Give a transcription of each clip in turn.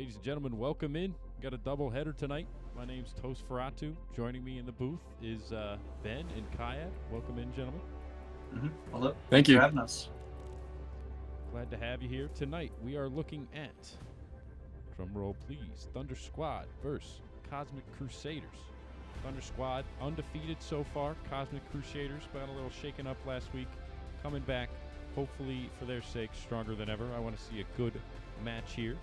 Ladies and gentlemen, welcome in. We got a double header tonight. My name's Tos Ferratu. Joining me in the booth is Ben and Kayad. Welcome in, gentlemen. Hello. Thank you for having us. Glad to have you here. Tonight, we are looking at, drum roll please, Thunder Squad versus Cosmic Crusaders. Thunder Squad undefeated so far. Cosmic Crusaders got a little shaken up last week. Coming back, hopefully for their sake, stronger than ever. I want to see a good match here.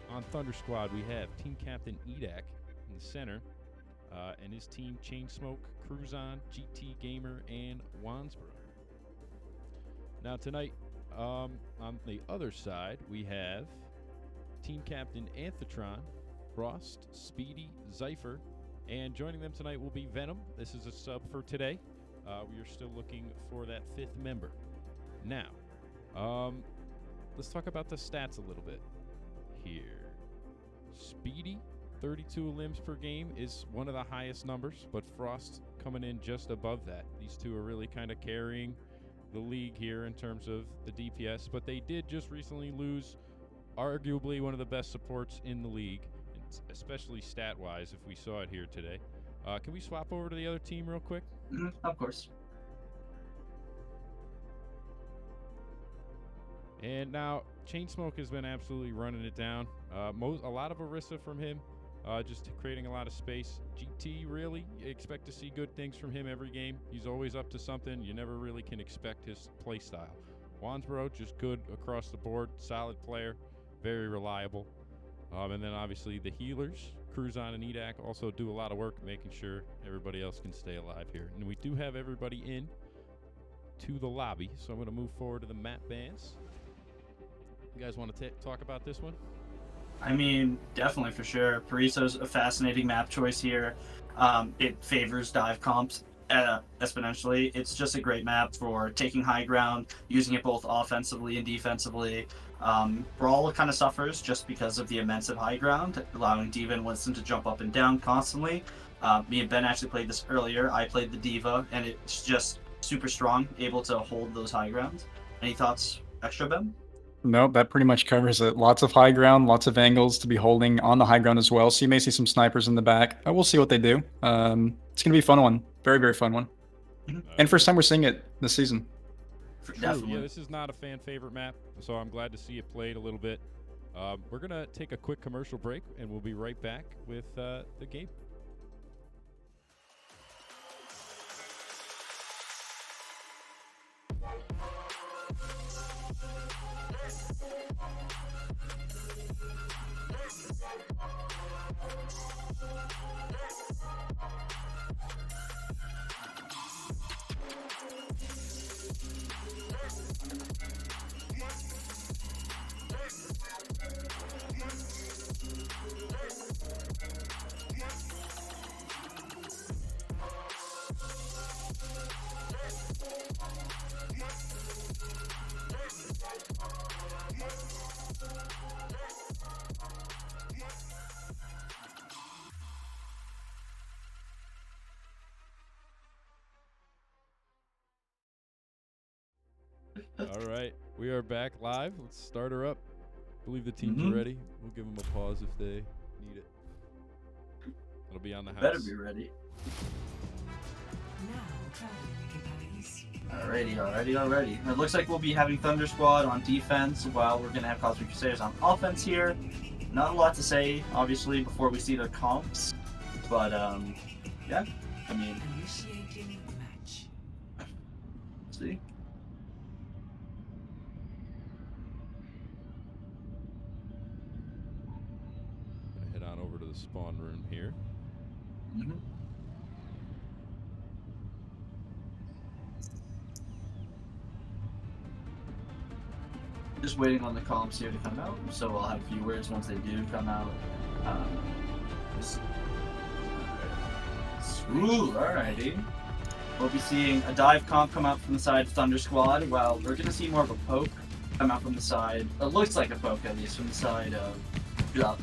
On Thunder Squad, we have Team Captain Edak in the center, and his team Chainsmoke, Cruzon, GT Gamer, and Wansboro. Now tonight, on the other side, we have Team Captain Anthetron, Frost, Speedy, Zypher, and joining them tonight will be Venom. This is a sub for today. We are still looking for that fifth member. Now, let's talk about the stats a little bit here. Speedy, 32 limbs per game is one of the highest numbers, but Frost coming in just above that. These two are really kind of carrying the league here in terms of the DPS, but they did just recently lose arguably one of the best supports in the league, especially stat-wise, if we saw it here today. Can we swap over to the other team real quick? Of course. And now, Chainsmoke has been absolutely running it down. A lot of Orisa from him, just creating a lot of space. GT, really, you expect to see good things from him every game. He's always up to something. You never really can expect his play style. Wansboro, just good across the board, solid player, very reliable. And then obviously the healers, Cruzon and Edak, also do a lot of work making sure everybody else can stay alive here. And we do have everybody in to the lobby, so I'm going to move forward to the map bans. You guys want to talk about this one? I mean, definitely for sure. Pariso's a fascinating map choice here. It favors dive comps exponentially. It's just a great map for taking high ground, using it both offensively and defensively. Brawl kind of suffers just because of the immense of high ground, allowing D.Va and Winston to jump up and down constantly. Me and Ben actually played this earlier. I played the D.Va, and it's just super strong, able to hold those high grounds. Any thoughts extra, Ben? No, that pretty much covers it. Lots of high ground, lots of angles to be holding on the high ground as well. So you may see some snipers in the back. We'll see what they do. It's going to be a fun one. Very, very fun one. And first time we're seeing it this season. Definitely. Yeah, this is not a fan favorite map, so I'm glad to see it played a little bit. We're going to take a quick commercial break, and we'll be right back with the game. All right, we are back live. Let's start her up. I believe the teams are ready. We'll give them a pause if they need it. It'll be on the house. Better be ready. Alrighty. It looks like we'll be having Thunder Squad on defense while we're going to have Cosmic Crusaders on offense here. Not a lot to say, obviously, before we see their comps. But, yeah, I mean... See? Head on over to the spawn room here. Just waiting on the comps here to come out, so I'll have a few words once they do come out. Alrighty. We'll be seeing a dive comp come out from the side of Thunder Squad, while we're going to see more of a poke come out from the side. It looks like a poke, at least, from the side of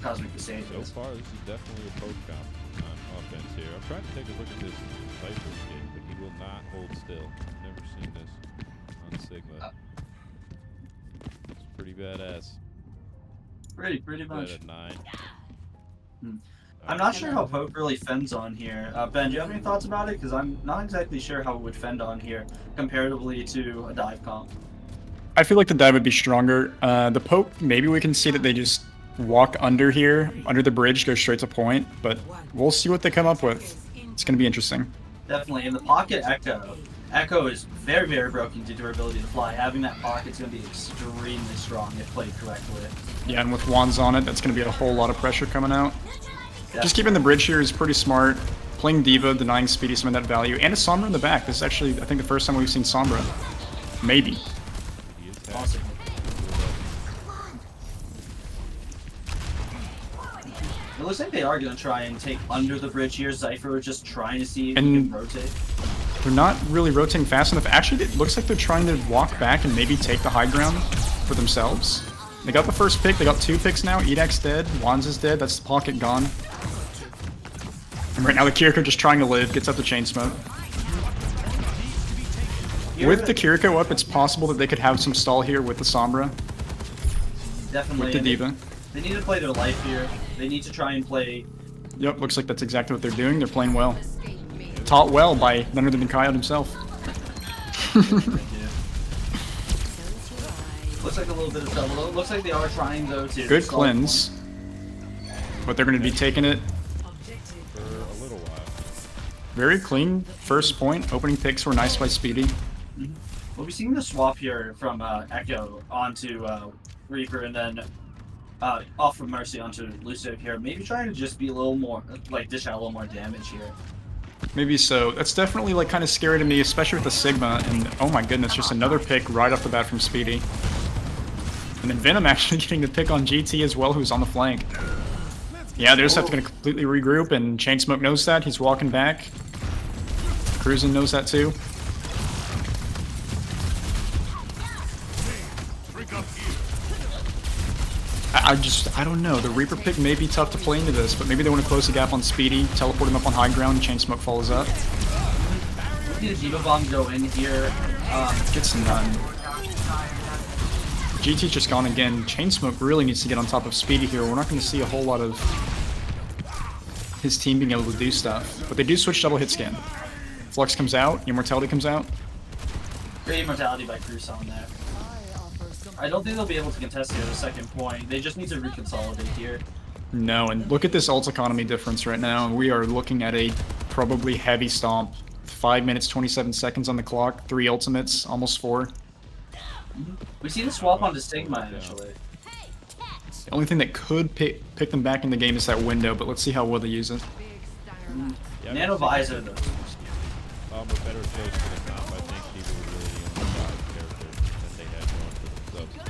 Cosmic Crusaders. So far, this is definitely a poke comp on offense here. I'm trying to take a look at this Viper game, but he will not hold still. Never seen this on Sigma. It's pretty badass. Pretty much. At 9. I'm not sure how Poke really fends on here. Ben, do you have any thoughts about it? Because I'm not exactly sure how it would fend on here comparatively to a dive comp. I feel like the dive would be stronger. The poke, maybe we can see that they just walk under here, under the bridge, go straight to point, but we'll see what they come up with. It's going to be interesting. Definitely. In the pocket, Echo. Echo is very, very broken due to her ability to fly. Having that pocket's going to be extremely strong if played correctly. Yeah, and with wands on it, that's going to be a whole lot of pressure coming out. Definitely. Just keeping the bridge here is pretty smart. Playing Diva, denying Speedy some of that value, and a Sombra in the back. This is actually, I think, the first time we've seen Sombra. Maybe. Awesome. It looks like they are going to try and take under the bridge here. Zypher just trying to see if he can rotate. They're not really rotating fast enough. Actually, it looks like they're trying to walk back and maybe take the high ground for themselves. They got the first pick. They got 2 picks now. Edak's dead. Wands is dead. That's the pocket gone. And right now the Kiriko just trying to live. Gets up the chain smoke. With the Kiriko up, it's possible that they could have some stall here with the Sombra. Definitely. With the Diva. They need to play their life here. They need to try and play. Yep, looks like that's exactly what they're doing. They're playing well. Taught well by none other than Coyote himself. Looks like a little bit of trouble. Looks like they are trying though to. Good cleanse. But they're going to be taking it For a little while. very clean. First point. Opening picks were nice by Speedy. We'll be seeing the swap here from Echo onto Reaper and then off of Mercy onto Lucid here. Maybe trying to just be a little more, like dish out a little more damage here. Maybe so. That's definitely like kind of scary to me, especially with the Sigma. And oh my goodness, just another pick right off the bat from Speedy. And then Venom actually getting the pick on GT as well, who's on the flank. Yeah, they're just have to gonna completely regroup, and Chainsmoke knows that. He's walking back. Cruisin knows that too. I don't know. The Reaper pick may be tough to play into this, but maybe they want to close the gap on Speedy, teleport him up on high ground, and Chainsmoke follows up. We need a Diva Bomb go in here. Gets none. GT's just gone again. Chainsmoke really needs to get on top of Speedy here. We're not going to see a whole lot of his team being able to do stuff. But they do switch double hit scan. Flux comes out, Immortality comes out. Great Immortality by Cruson there. I don't think they'll be able to contest here at the second point. They just need to reconsolidate here. No, and look at this ult economy difference right now. We are looking at a probably heavy stomp. 5 minutes, 27 seconds on the clock. 3 ultimates, almost 4. We see the swap onto Sigma initially. The only thing that could pick them back in the game is that window, but let's see how well they use it. Yeah, Nano Visor though. A better choice for the comp. I think he was really the only character that they had going for themselves.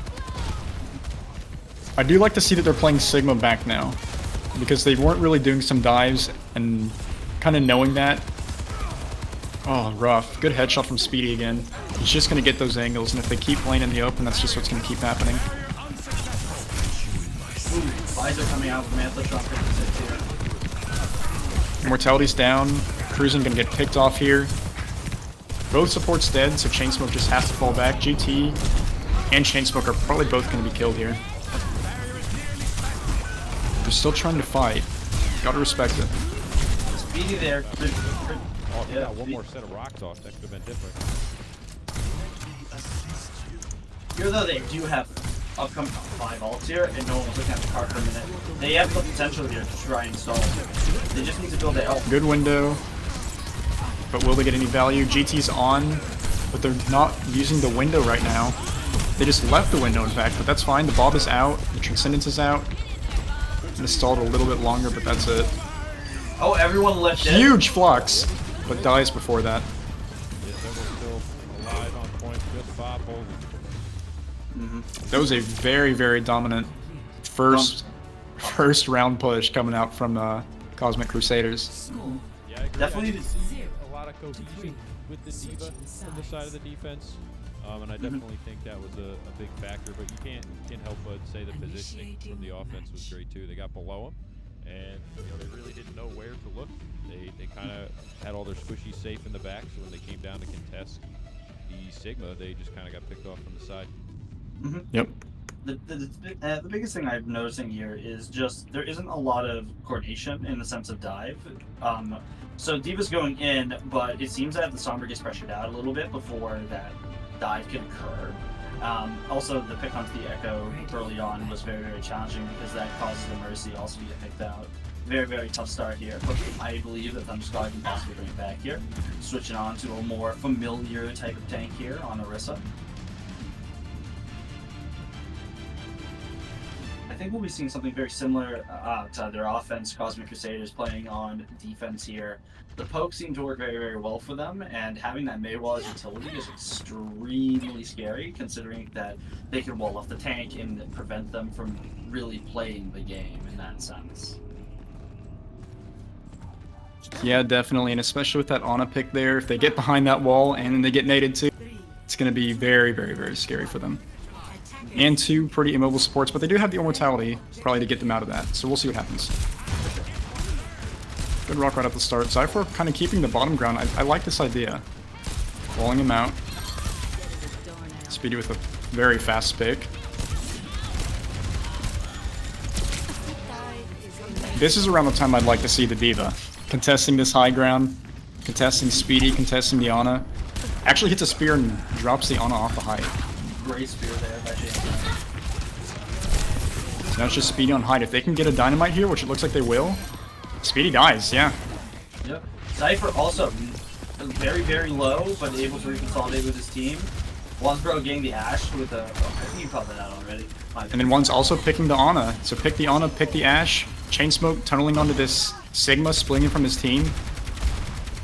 I do like to see that they're playing Sigma back now, because they weren't really doing some dives, and kind of knowing that. Oh, rough. Good headshot from Speedy again. He's just going to get those angles, and if they keep playing in the open, that's just what's going to keep happening. Ooh, Visor coming out from Anthrotron 56 here. Immortality's down. Cruisin going to get picked off here. Both supports dead, so Chainsmoke just has to fall back. GT and Chainsmoke are probably both going to be killed here. They're still trying to fight. Gotta respect it. Speedy there. Oh, if they got one more set of rocks off, that could have been different. Here though, they do have upcoming 5 ults here, and no one was looking at the card for a minute. They have the potential here to try and stall. They just need to build their health. Good window. But will they get any value? GT's on, but they're not using the window right now. They just left the window, in fact, but that's fine. The Bob is out. The Transcendence is out. And it stalled a little bit longer, but that's it. Oh, everyone left it. Huge flux, but dies before that. Yes, they were still alive on point. Just Bob holding. That was a very, very dominant first round push coming out from Cosmic Crusaders. Yeah, I agree. Definitely. I see a lot of cohesion with the Diva on the side of the defense. And I definitely think that was a big factor, but you can't help but say the positioning from the offense was great too. They got below them, and they really didn't know where to look. They kind of had all their squishies safe in the back, so when they came down to contest the Sigma, they just kind of got picked off from the side. Yep. The biggest thing I'm noticing here is just there isn't a lot of coordination in the sense of dive. So D.Va's going in, but it seems that the Sombra gets pressured out a little bit before that dive can occur. Also, the pick onto the Echo early on was very, very challenging because that causes the Mercy also to get picked out. Very, very tough start here, but I believe that Thunderscald can possibly bring it back here. Switching on to a more familiar type of tank here on Orisa. I think we'll be seeing something very similar to their offense, Cosmic Crusaders playing on defense here. The poke seem to work very, very well for them, and having that mid wall as utility is extremely scary, considering that they can wall off the tank and prevent them from really playing the game in that sense. Yeah, definitely, and especially with that Ana pick there, if they get behind that wall and then they get naded too, it's going to be very, very, very scary for them. And two pretty immobile supports, but they do have the immortality probably to get them out of that, so we'll see what happens. Good rock right at the start. Zypher kind of keeping the bottom ground. I like this idea. Walling him out. Speedy with a very fast pick. This is around the time I'd like to see the D.Va. Contesting this high ground, contesting Speedy, contesting the Ana. Actually hits a spear and drops the Ana off the height. Great spear there by James. So now it's just Speedy on height. If they can get a dynamite here, which it looks like they will, Speedy dies, yeah. Yep. Zypher also very, very low, but able to reconsolidate with his team. Wansbro getting the Ashe with a... Oh, I think you called that out already. And then one's also picking the Ana. So pick the Ana, pick the Ashe. Chain Smoke tunneling onto this Sigma, splitting from his team.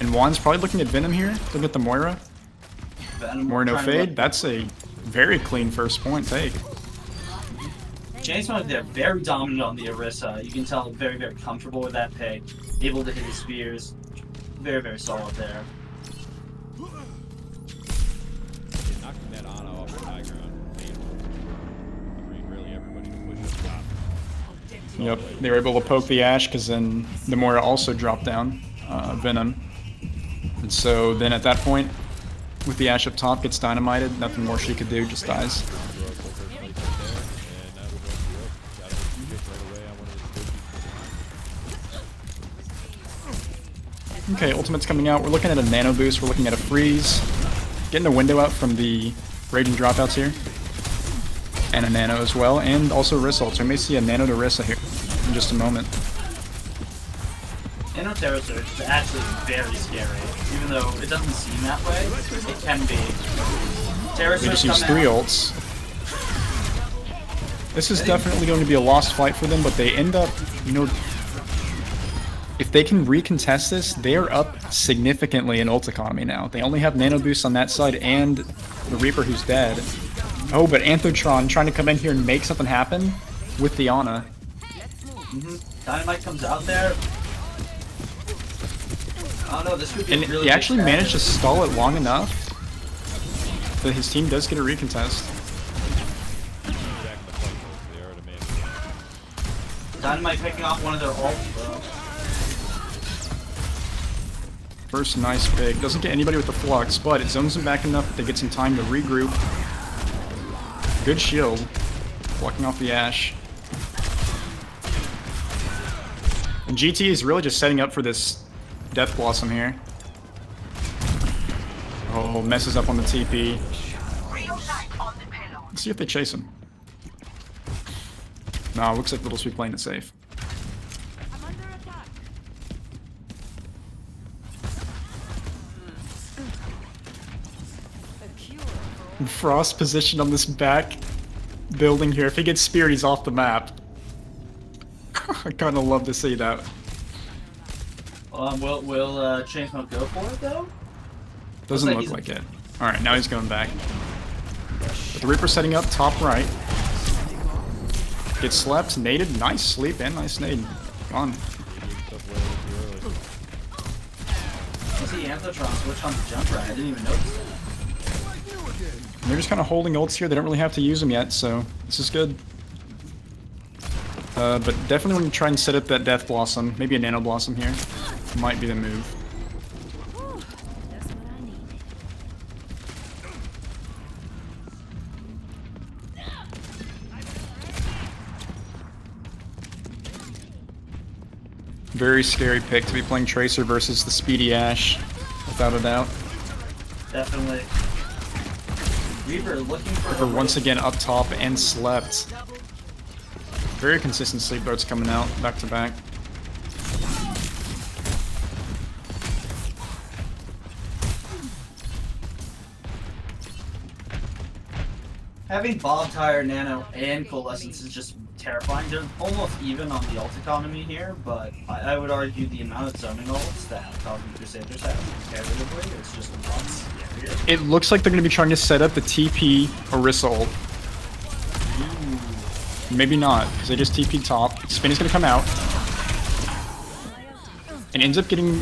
And Juan's probably looking at Venom here. Looking at the Moira. Moira no fade. That's a very clean first point take. Chain Smoke there, very dominant on the Orisa. You can tell very, very comfortable with that pick. Able to hit his spears. Very, very solid there. Knocking that Ana off the high ground. I mean, really everybody can push up top. Yep, they were able to poke the Ashe because then the Moira also dropped down Venom. And so then at that point, with the Ashe up top, gets dynamited. Nothing more she could do, just dies. Okay, ultimate's coming out. We're looking at a nano boost. We're looking at a freeze. Getting a window out from the raging dropouts here. And a nano as well. And also Orisa. So we may see a nano to Orisa here in just a moment. Nano Terror Surge is actually very scary. Even though it doesn't seem that way, it can be. Terror Surge They just use 3 ults. This is definitely going to be a lost fight for them, but they end up, you know, if they can recontest this, they are up significantly in ult economy now. They only have nano boosts on that side and the Reaper who's dead. Oh, but Anthotron trying to come in here and make something happen with the Ana. Dynamite comes out there. Oh no, this could be And really he actually big managed to stall it long enough that his team does get a recontest. Dynamite picking off one of their ults, bro. First nice pick. Doesn't get anybody with the flux, but it zones them back enough that they get some time to regroup. Good shield. Blocking off the Ashe. And GT is really just setting up for this Death Blossom here. Oh, messes up on the TP. Let's see if they chase him. No, looks like Little Sweet playing it safe. Frost positioned on this back building here. If he gets speared, he's off the map. I kind of love to see that. Will Chain Smoke go for it though? Doesn't look like it. Alright, now he's going back. But the Reaper setting up top right. Gets slept, naded, nice sleep and nice nade. Gone. I see Anthotron switch on the jump right. I didn't even notice that. And they're just kind of holding ults here. They don't really have to use them yet, so this is good. But definitely when you try and set up that Death Blossom, maybe a Nano Blossom here, might be the move. Very scary pick to be playing Tracer versus the Speedy Ashe, without a doubt. Definitely. Reaper looking for Reaper once again up top and slept. Very consistent sleep darts coming out back to back. Having Bob Tire, Nano, and Coalescence is just terrifying. They're almost even on the ult economy here, but I would argue the amount of zoning ults that Cosmic Crusaders have comparatively is just a lot scarier. It looks like they're going to be trying to set up the TP Orisa ult. Maybe not, because they just TP top. Spin is going to come out. And ends up getting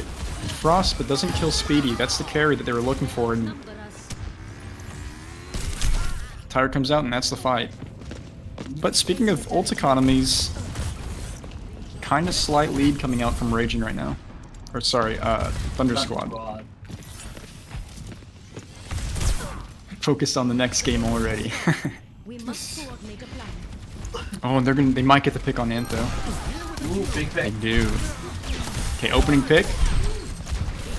Frost, but doesn't kill Speedy. That's the carry that they were looking for. And Tire comes out, and that's the fight. But speaking of ult economies, kind of slight lead coming out from Raging right now. Or sorry, Thunder Squad. Focused on the next game already. We must coordinate a plan. Oh, they might get the pick on Antho. Ooh, big They pick. do. Okay, opening pick.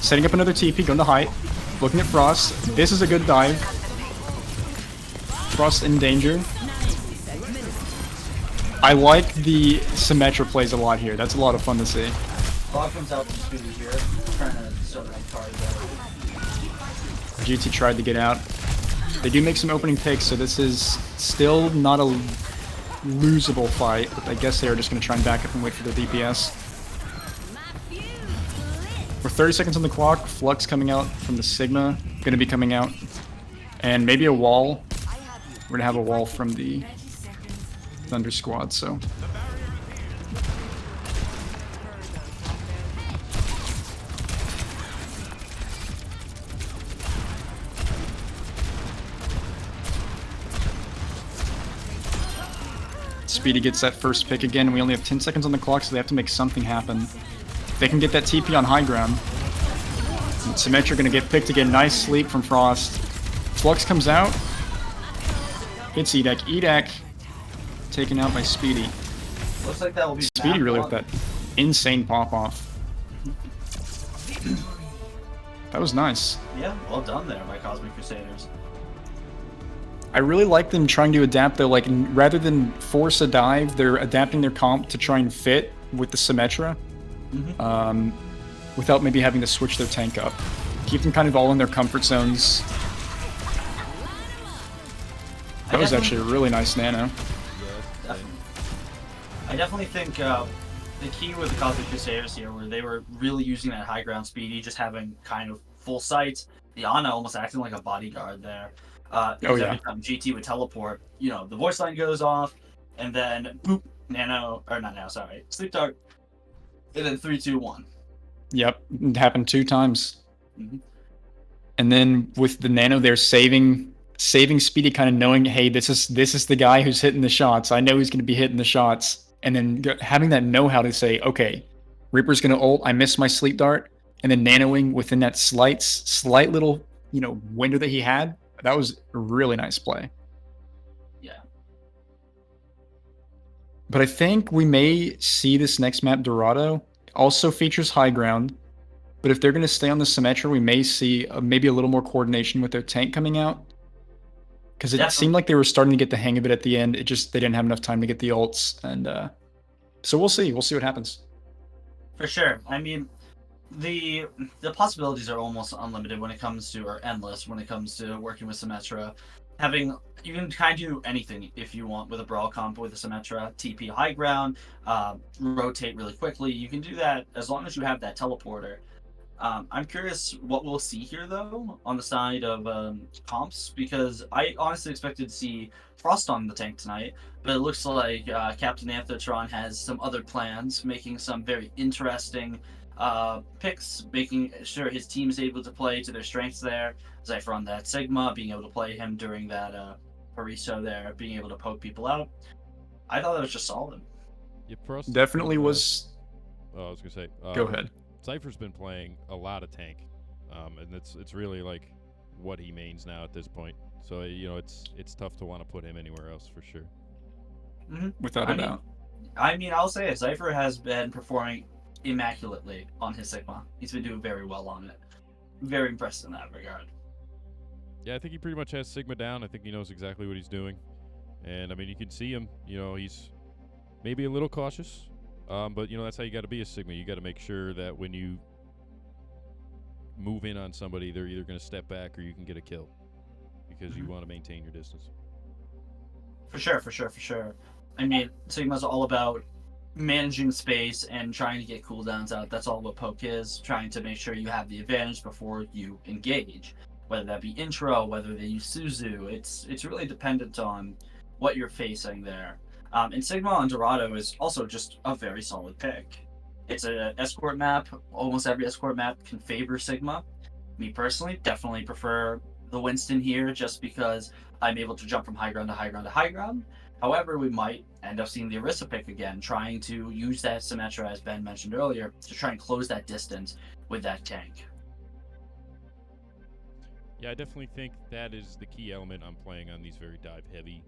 Setting up another TP, going to height. Looking at Frost. This is a good dive. Frost in danger. I like the Symmetra plays a lot here. That's a lot of fun to see. Bob comes out from Speedy here, trying to sort of cards out. GT tried to get out. They do make some opening picks, so this is still not a losable fight. But I guess they're just going to try and back up and wait for their DPS. We're 30 seconds on the clock. Flux coming out from the Sigma. Going to be coming out. And maybe a wall. We're going to have a wall from the Thunder Squad, so... Speedy gets that first pick again. We only have 10 seconds on the clock, so they have to make something happen. If they can get that TP on high ground. Symmetra gonna get picked again. Nice sleep from Frost. Flux comes out. Hits Edak. Edak taken out by Speedy. Looks like that will be Speedy really with that insane pop-off. That was nice. Yeah, well done there by Cosmic Crusaders. I really like them trying to adapt though, like rather than force a dive, they're adapting their comp to try and fit with the Symmetra. Without maybe having to switch their tank up. Keep them kind of all in their comfort zones. That was actually a really nice nano. Definitely. I definitely think the key with the Cosmic Crusaders here, where they were really using that high ground Speedy, just having kind of full sight. The Ana almost acting like a bodyguard there. Every time GT would teleport, you know, the voice line goes off, and then boop, sleep dart, and then 3, 2, 1. Yep, it happened 2 times. And then with the nano, they're saving Speedy, kind of knowing, hey, this is the guy who's hitting the shots. I know he's going to be hitting the shots, and then having that know-how to say, okay, Reaper's going to ult. I missed my sleep dart, and then nanoing within that slight little window that he had. That was a really nice play. Yeah. But I think we may see this next map, Dorado, also features high ground. But if they're going to stay on the Symmetra, we may see maybe a little more coordination with their tank coming out. Because it seemed like they were starting to get the hang of it at the end. They didn't have enough time to get the ults. And so we'll see. We'll see what happens. For sure. I mean, the possibilities are almost unlimited when it comes to, or endless when it comes to working with Symmetra. You can kind of do anything if you want with a brawl comp with a Symmetra. TP high ground, rotate really quickly. You can do that as long as you have that teleporter. I'm curious what we'll see here, though, on the side of comps, because I honestly expected to see Frost on the tank tonight, but it looks like Captain Anthotron has some other plans, making some very interesting picks, making sure his team's able to play to their strengths there. Zypher on that Sigma, being able to play him during that Pariso there, being able to poke people out. I thought that was just solid. Yeah, Frost Definitely was... I was going to say... Go ahead. Zypher's been playing a lot of tank, and it's really like what he mains now at this point. So it's tough to want to put him anywhere else for sure. Without a doubt. I mean, I'll say it. Zypher has been performing immaculately on his Sigma. He's been doing very well on it. Very impressed in that regard. Yeah, I think he pretty much has Sigma down. I think he knows exactly what he's doing. And, I mean, you can see him. You know, he's maybe a little cautious. But, you know, that's how you got to be a Sigma. You got to make sure that when you move in on somebody, they're either going to step back or you can get a kill. Because you want to maintain your distance. For sure. I mean, Sigma's all about managing space and trying to get cooldowns out. That's all what poke is. Trying to make sure you have the advantage before you engage. Whether that be intro, whether they use Suzu. It's really dependent on what you're facing there. And Sigma on Dorado is also just a very solid pick. It's an escort map. Almost every escort map can favor Sigma. Me personally, definitely prefer the Winston here just because I'm able to jump from high ground to high ground to high ground. However, we might end up seeing the Orisa pick again, trying to use that Symmetra, as Ben mentioned earlier, to try and close that distance with that tank. Yeah, I definitely think that is the key element I'm playing on these very dive-heavy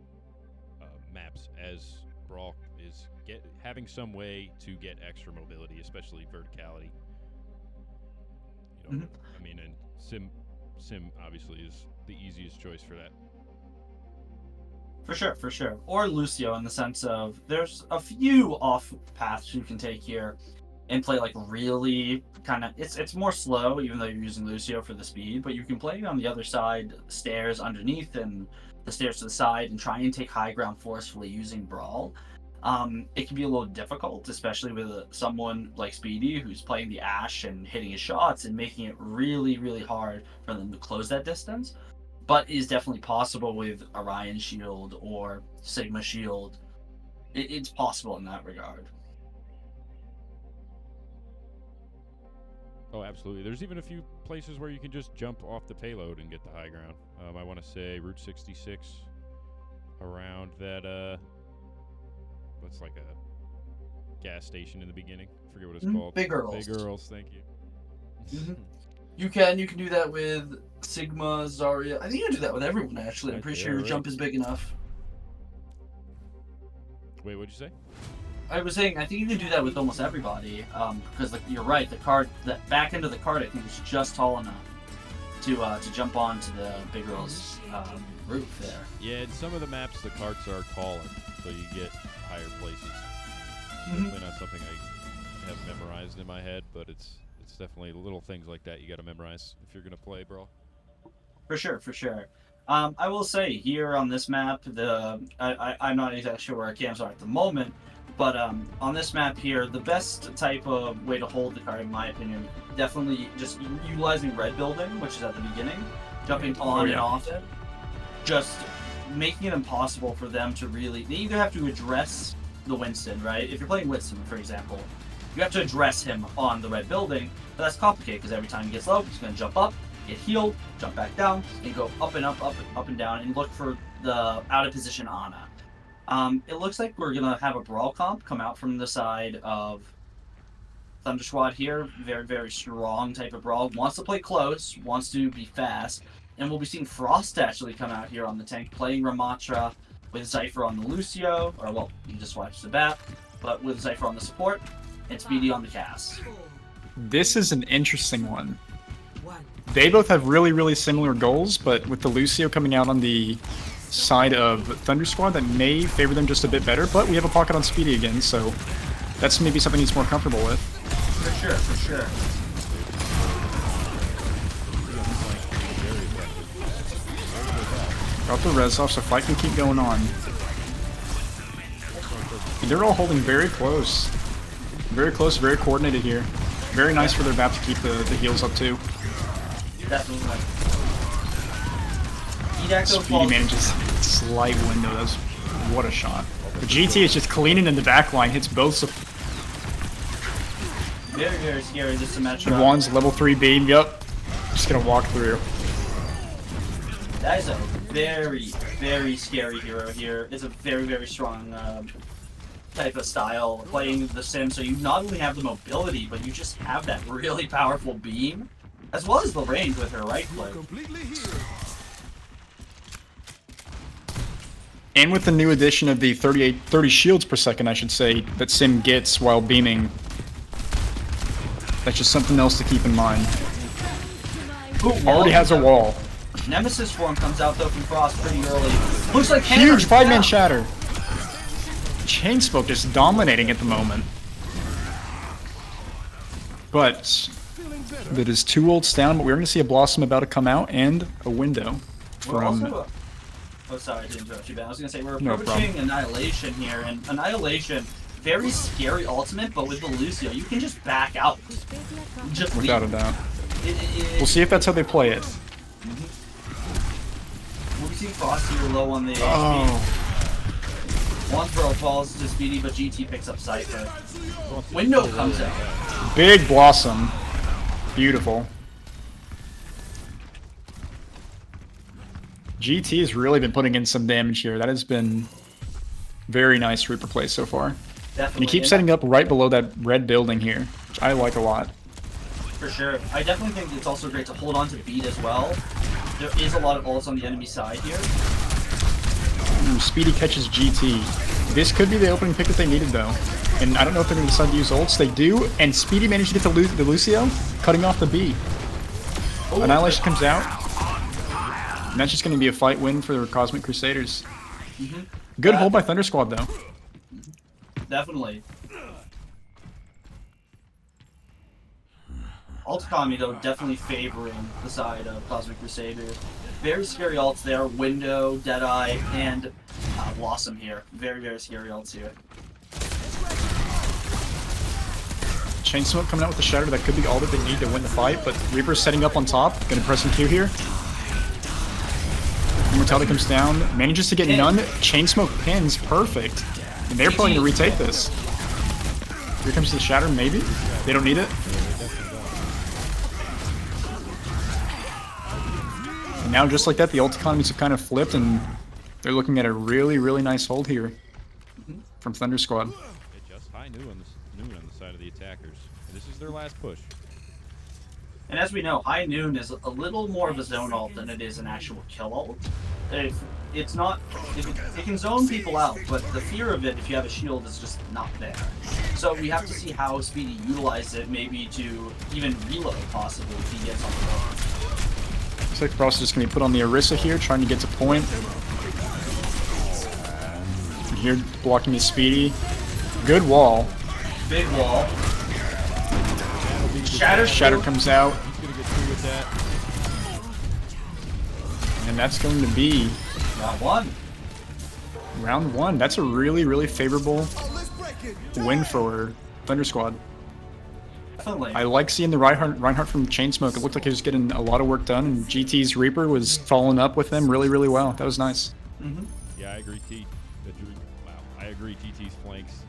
maps, as Brawl is having some way to get extra mobility, especially verticality. You know, I mean, and Sim obviously is the easiest choice for that. For sure. Or Lucio, in the sense of there's a few off paths you can take here and play like really kind of it's more slow, even though you're using Lucio for the speed, but you can play on the other side, stairs underneath and the stairs to the side, and try and take high ground forcefully using Brawl. It can be a little difficult, especially with someone like Speedy who's playing the Ashe and hitting his shots and making it really, really hard for them to close that distance. But is definitely possible with Orion Shield or Sigma Shield. It's possible in that regard. Oh, absolutely. There's even a few places where you can just jump off the payload and get the high ground. I want to say Route 66 around that, what's like a gas station in the beginning. I forget what it's called. Big Earls. Big Earls, thank you. You can do that with Sigma, Zarya. I think you can do that with everyone, actually. I'm pretty sure your jump is big enough. Wait, what'd you say? I was saying, I think you can do that with almost everybody, because you're right, the back end of the card, I think, is just tall enough to jump onto the Big Girl's roof there. Yeah, in some of the maps, the carts are taller, so you get higher places. Definitely not something I have memorized in my head, but it's definitely little things like that you got to memorize if you're gonna play, bro. For sure. I will say here on this map, I'm not exactly sure where our cams are at the moment, but on this map here, the best type of way to hold the card, in my opinion, definitely just utilizing red building, which is at the beginning, jumping on and off it, just making it impossible for them to really. They either have to address the Winston, right? If you're playing Winston, for example, you have to address him on the red building, but that's complicated because every time he gets low, he's going to jump up, get healed, jump back down, and go up and up and down, and look for the out of position Ana. It looks like we're gonna have a Brawl comp come out from the side of Thunder Squad here. Very, very strong type of Brawl. Wants to play close, wants to be fast, and we'll be seeing Frost actually come out here on the tank, playing Ramatra with Cypher on the Lucio, or well, you just watched the bat, but with Cypher on the support, and Speedy on the cast. This is an interesting one. They both have really, really similar goals, but with the Lucio coming out on the side of Thunder Squad, that may favor them just a bit better, but we have a pocket on Speedy again, so that's maybe something he's more comfortable with. For sure. Got the res off, so fight can keep going on. And they're all holding very close. Very close, very coordinated here. Very nice for their BAP to keep the heals up too. Definitely. Speedy manages a slight window. That's what a shot. The GT is just cleaning in the back line, hits both. Very, very scary, just a match. And Juan's level 3 beam, yup. Just gonna walk through. That is a very, very scary hero here. It's a very, very strong type of style playing the sim, so you not only have the mobility, but you just have that really powerful beam, as well as the range with her right click. And with the new addition of the 30 shields per second, I should say, that Sim gets while beaming, That's just something else to keep in mind. Ooh, Already has a wall. Nemesis form comes out though from Frost pretty early. Looks like Huge Hammer. 5-man shatter. Chainsmoke just dominating at the moment. But that is 2 ults down, but we're going to see a Blossom about to come out and a window We're from... also, oh, sorry, I didn't interrupt you, Ben. I was going to say, we're No approaching problem. Annihilation here, and Annihilation, very scary ultimate, but with the Lucio, you can just back out. Just Without a leave. doubt. We'll see if that's how they play it. We'll be seeing Frost here low on the HP. Oh, Wandsboro falls to Speedy, but GT picks up Cypher. Window comes out. big Blossom. Beautiful. GT has really been putting in some damage here. That has been very nice Reaper play so far. Definitely. And he keeps setting up right below that red building here, which I like a lot. For sure. I definitely think it's also great to hold on to beat as well. There is a lot of ults on the enemy side here. Ooh, Speedy catches GT. This could be the opening pick that they needed though. And I don't know if they're going to decide to use ults. They do, and Speedy managed to get the Lucio, cutting off the B. Oh, Annihilation comes out. And that's just going to be a fight win for the Cosmic Crusaders. Good hold by Thunder Squad though. Definitely. Ult economy though definitely favoring the side of Cosmic Crusaders. Very scary ults there, Window, Deadeye, and Blossom here. Very, very scary ults here. Chainsmoke coming out with the Shatter, that could be all that they need to win the fight, but Reaper's setting up on top, gonna press and Q here. Immortality comes down, manages to get none, Chainsmoke pins, perfect. And they're probably gonna retake this. Here comes the Shatter, maybe? They don't need it. And now just like that, the ult economies have kind of flipped, and they're looking at a really, really nice hold here from Thunder Squad. Just high noon on the side of the attackers. And this is their last push. And as we know, High Noon is a little more of a zone ult than it is an actual kill ult. It's not, it can zone people out, but the fear of it if you have a shield is just not there. So we have to see how Speedy utilizes it, maybe to even reload possibly if he gets on the road. Looks like Frost is just going to be put on the Orisa here, trying to get to point. And here, blocking his Speedy. Good wall. Big wall. Shatter comes out. He's gonna get through with that. And that's going to be Round one. round 1. That's a really, really favorable win for Thunder Squad. Definitely. I like seeing the Reinhardt from Chainsmoke. It looked like he was getting a lot of work done, and GT's Reaper was following up with them really, really well. That was nice. Yeah, I agree. Wow, I agree. GT's flanks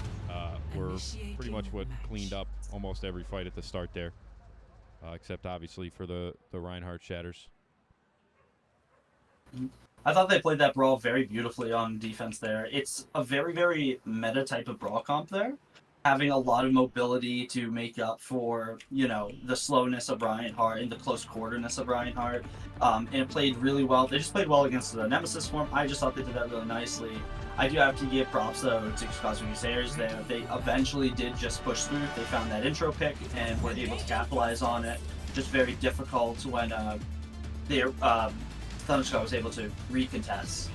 were pretty much what cleaned up almost every fight at the start there, except obviously for the Reinhardt shatters. I thought they played that brawl very beautifully on defense there. It's a very, very meta type of brawl comp there. Having a lot of mobility to make up for, you know, the slowness of Reinhardt and the close quarterness of Reinhardt. And it played really well. They just played well against the Nemesis form. I just thought they did that really nicely. I do have to give props, though, to Cosmic Crusaders there. They eventually did just push through. They found that intro pick and were able to capitalize on it. Just very difficult when Thunderscar was able to recontest.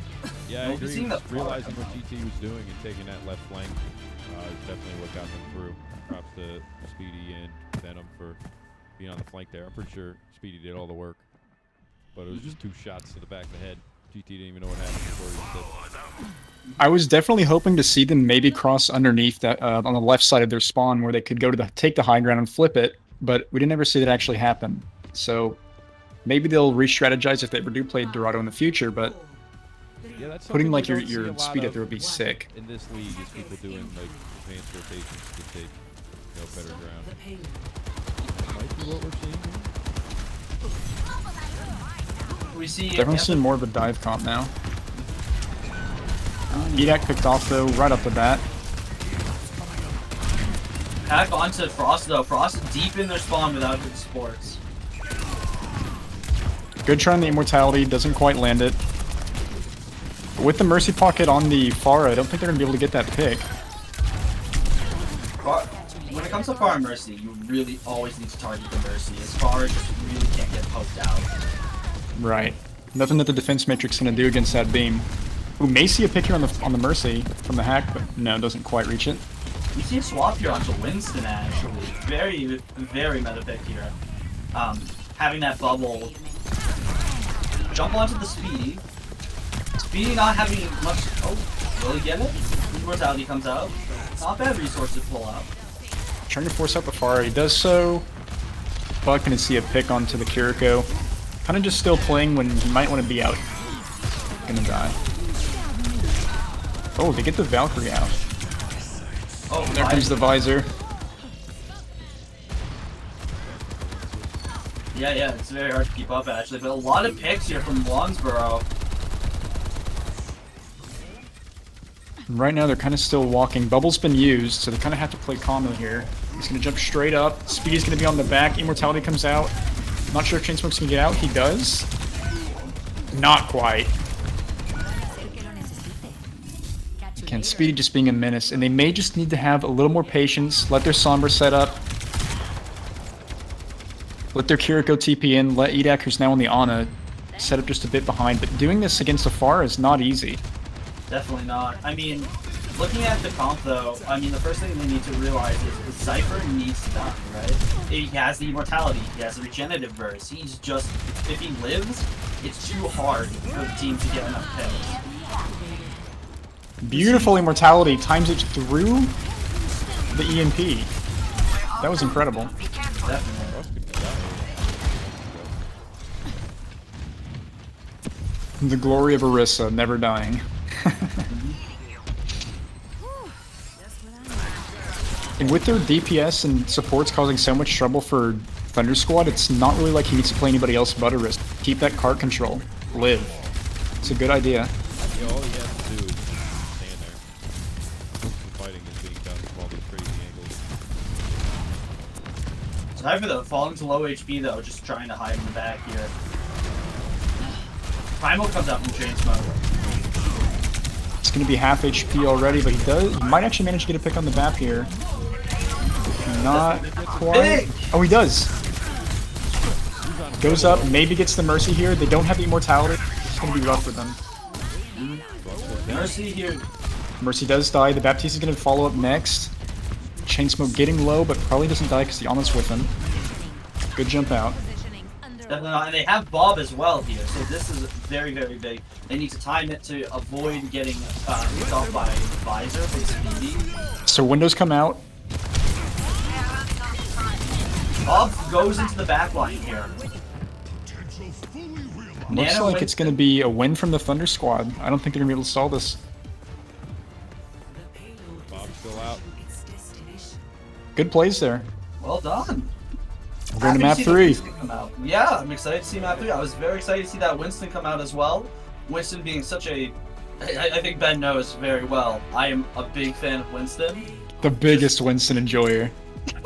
Yeah, I We'll be agree. seeing that Realizing what GT was doing and taking that left flank is definitely what got them through. Props to Speedy and Venom for being on the flank there. I'm pretty sure Speedy did all the work, but it was just 2 shots to the back of the head. GT didn't even know what happened before he was dead. I was definitely hoping to see them maybe cross underneath that on the left side of their spawn where they could go to take the high ground and flip it, but we didn't ever see that actually happen. So maybe they'll re-strategize if they ever do play Dorado in the future, but Yeah, that's putting something like we your don't see a lot speed up of there would be sick. in this league is people doing like advanced rotations to take better ground. Might be what we're seeing here. We see Definitely seeing more of a dive comp now. Edak picked off though right off the bat. Back onto Frost though. Frost deep in their spawn without good supports. Good try on the immortality, doesn't quite land it. But with the mercy pocket on the Pharah, I don't think they're gonna be able to get that pick. When it comes to Far and Mercy, you really always need to target the Mercy. As far just really can't get poked out. Right. Nothing that the defense matrix can do against that beam. Ooh, may see a pick here on the Mercy from the hack, but no, doesn't quite reach it. You see a swap here onto Winston, actually. Very, very meta pick here. Having that bubble. Jump onto the Speedy. Speedy not having much... Oh, will he get it? Immortality comes out. Not bad resource to pull out. Trying to force out the Pharah. He does so. But gonna see a pick onto the Kiriko. Kind of just still playing when he might want to be out. Gonna die. Oh, they get the Valkyrie out. Oh, There comes the visor. Yeah, it's very hard to keep up actually, but a lot of picks here from Wansboro. Right now they're kind of still walking. Bubble's been used, so they kind of have to play calmly here. He's going to jump straight up. Speedy's going to be on the back. Immortality comes out. Not sure if Chainsmoke's going to get out. He does. Not quite. Again, Speedy just being a menace, and they may just need to have a little more patience. Let their Sombra set up. Let their Kiriko TP in. Let Edak, who's now on the Ana, set up just a bit behind. But doing this against Afar is not easy. Definitely not. I mean, looking at the comp though, I mean the first thing they need to realize is Cypher needs to die, right? He has the immortality, he has the regenerative burst. He's just, if he lives, it's too hard for the team to get enough kills. Beautiful immortality times it through the EMP. That was incredible. Definitely. The glory of Orisa, never dying. And with their DPS and supports causing so much trouble for Thunder Squad, it's not really like he needs to play anybody else but Orisa. Keep that cart control. Live. It's a good idea. Yeah, all he has to do is stand there. The fighting is being done from all these crazy angles. Cypher though, falling to low HP though, just trying to hide in the back here. Primal comes out from Chainsmoke. It's going to be half HP already, but he might actually manage to get a pick on the BAP here. Not quite. Oh, he does. Goes up, maybe gets the Mercy here. They don't have the immortality. It's going to be rough for them. Mercy here. Mercy does die. The Baptiste is going to follow up next. Chainsmoke getting low, but probably doesn't die because the Alma's with him. Good jump out. Definitely not. And they have Bob as well here, so this is very, very big. They need to time it to avoid getting hit off by Visor with Speedy. So windows come out. Bob goes into the back line here. Looks like it's going to be a win from the Thunder Squad. I don't think they're going to be able to solve this. Bob's still out. Good plays there. Well done. We're going to Happy map 3. see the Winston come out. Yeah, I'm excited to see map 3. I was very excited to see that Winston come out as well. Winston being such a... I think Ben knows very well. I am a big fan of Winston. The biggest Winston enjoyer.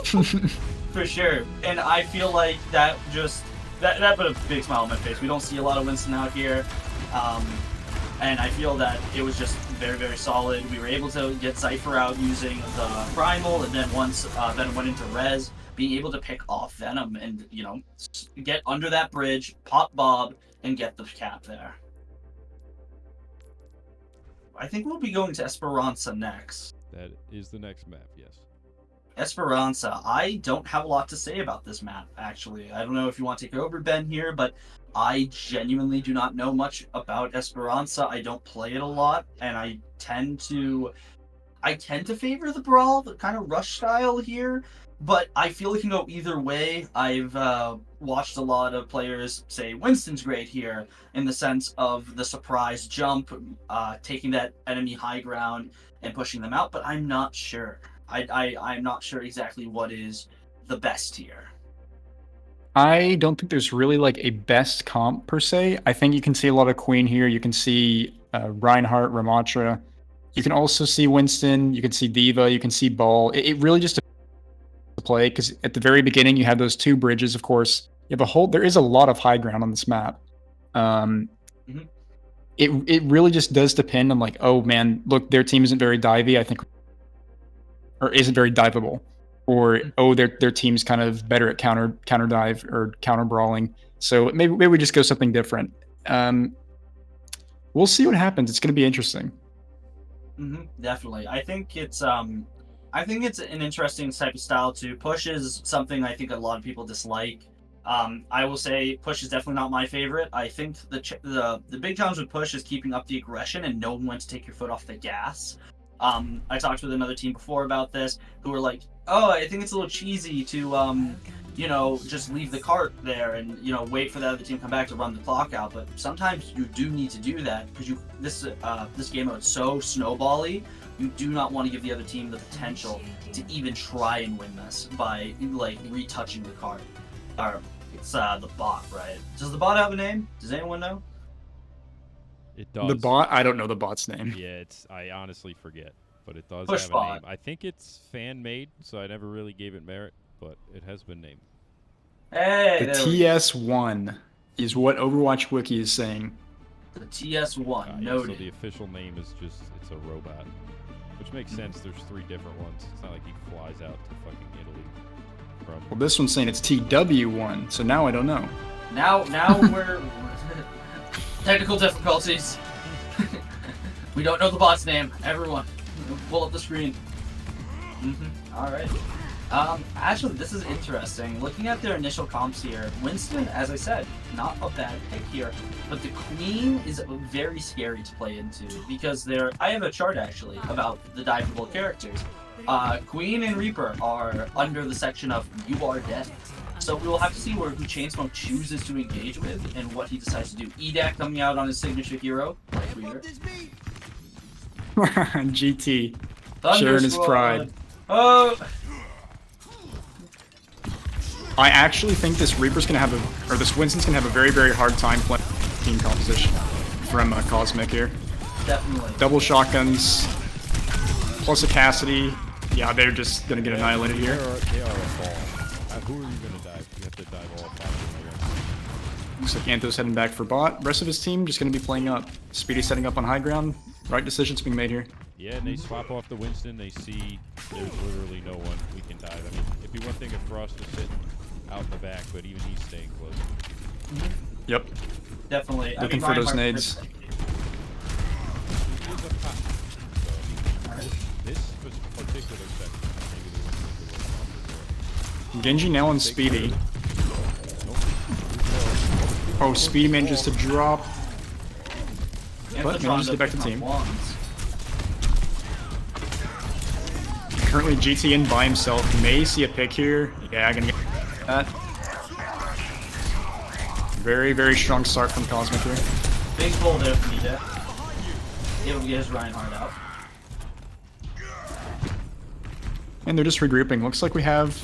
For sure. And I feel like that just... That put a big smile on my face. We don't see a lot of Winston out here. And I feel that it was just very, very solid. We were able to get Cypher out using the Primal, and then once Venom went into Res, being able to pick off Venom and, you know, get under that bridge, pop Bob, and get the cap there. I think we'll be going to Esperanza next. That is the next map, yes. Esperanza. I don't have a lot to say about this map, actually. I don't know if you want to take over, Ben, here, but I genuinely do not know much about Esperanza. I don't play it a lot, and I tend to favor the Brawl, the kind of rush style here, but I feel it can go either way. I've watched a lot of players say Winston's great here in the sense of the surprise jump, taking that enemy high ground and pushing them out, but I'm not sure. I'm not sure exactly what is the best here. I don't think there's really like a best comp per se. I think you can see a lot of Queen here. You can see Reinhardt, Ramatra. You can also see Winston. You can see Diva. You can see Ball. It really just depends on the play, because at the very beginning you have those 2 bridges, of course. You have there is a lot of high ground on this map. It really just does depend on like, oh man, look, their team isn't very divey, I think, or isn't very diveable. or oh, their team's kind of better at counter dive or counter brawling. So maybe we just go something different. We'll see what happens. It's going to be interesting. Definitely. I think it's an interesting type of style too. Push is something I think a lot of people dislike. I will say push is definitely not my favorite. I think the big challenge with push is keeping up the aggression and knowing when to take your foot off the gas. I talked with another team before about this who were like, oh, I think it's a little cheesy to just leave the cart there and wait for the other team to come back to run the clock out. But sometimes you do need to do that because this game mode is so snowbally. You do not want to give the other team the potential to even try and win this by like retouching the cart. Or it's the bot, right? Does the bot have a name? Does anyone know? It does. The bot? I don't know the bot's name. Yeah, I honestly forget, but it does Push have a bot. name. I think it's fan-made, so I never really gave it merit, but it has been named. Hey, The TS1 is what Overwatch Wiki is saying. The TS1. So Noted. the official name is just, it's a robot. Which makes sense, there's 3 different ones. It's not like he flies out to fucking Italy from... Well, this one's saying it's TW1, so now I don't know. Now we're technical difficulties. We don't know the bot's name. Everyone, pull up the screen. All right. Actually, this is interesting. Looking at their initial comps here, Winston, as I said, not a bad pick here, but the Queen is very scary to play into because I have a chart actually about the diveable characters. Queen and Reaper are under the section of "You Are Dead." So we will have to see who Chainsmoke chooses to engage with and what he decides to do. EDAC coming out on his signature hero, like Reaper. GT. Thunder Sharing his Squad. pride. Oh! I actually think this Reaper's gonna have this Winston's gonna have a very, very hard time playing team composition from Cosmic here. Definitely. Double shotguns, plus a Cassidy. Yeah, they're just gonna get annihilated here. They are a ball. Who are you gonna dive? You have to dive all 5 of them, I guess. Looks like Anthos heading back for bot. Rest of his team just gonna be playing up. Speedy setting up on high ground. Right decisions being made here. Yeah, and they swap off the Winston. They see there's literally no one we can dive. I mean, it'd be one thing if Frost was sitting out in the back, but even he's staying close. Yep. Definitely. Looking for those nades. He is a pop. So, this was particular section. Maybe the Winston could work off. Genji now on Speedy. Oh, Speedy manages to drop. But manages to get back to team. Currently GT in by himself. May see a pick here. Yeah, gonna get that. Very, very strong start from Cosmic here. Big pull there from EDAC. Able to get his Reinhardt out. And they're just regrouping. Looks like we have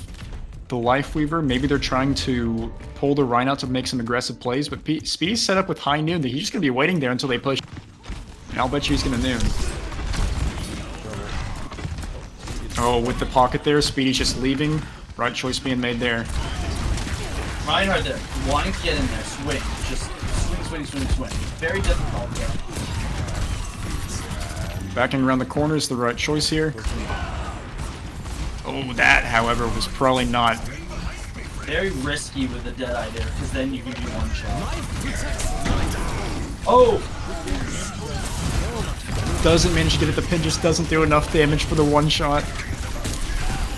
the Life Weaver. Maybe they're trying to pull the Rhino to make some aggressive plays, but Speedy's set up with high noon that he's just going to be waiting there until they push. And I'll bet you he's going to noon. Oh, with the pocket there, Speedy's just leaving. Right choice being made there. Reinhardt there, wanting to get in there, swing. Just swing. Very difficult there. Backing around the corner is the right choice here. Oh, that, however, was probably not. Very risky with the Deadeye there, because then you can do one shot. Oh! Doesn't manage to get it. The pin just doesn't do enough damage for the one shot.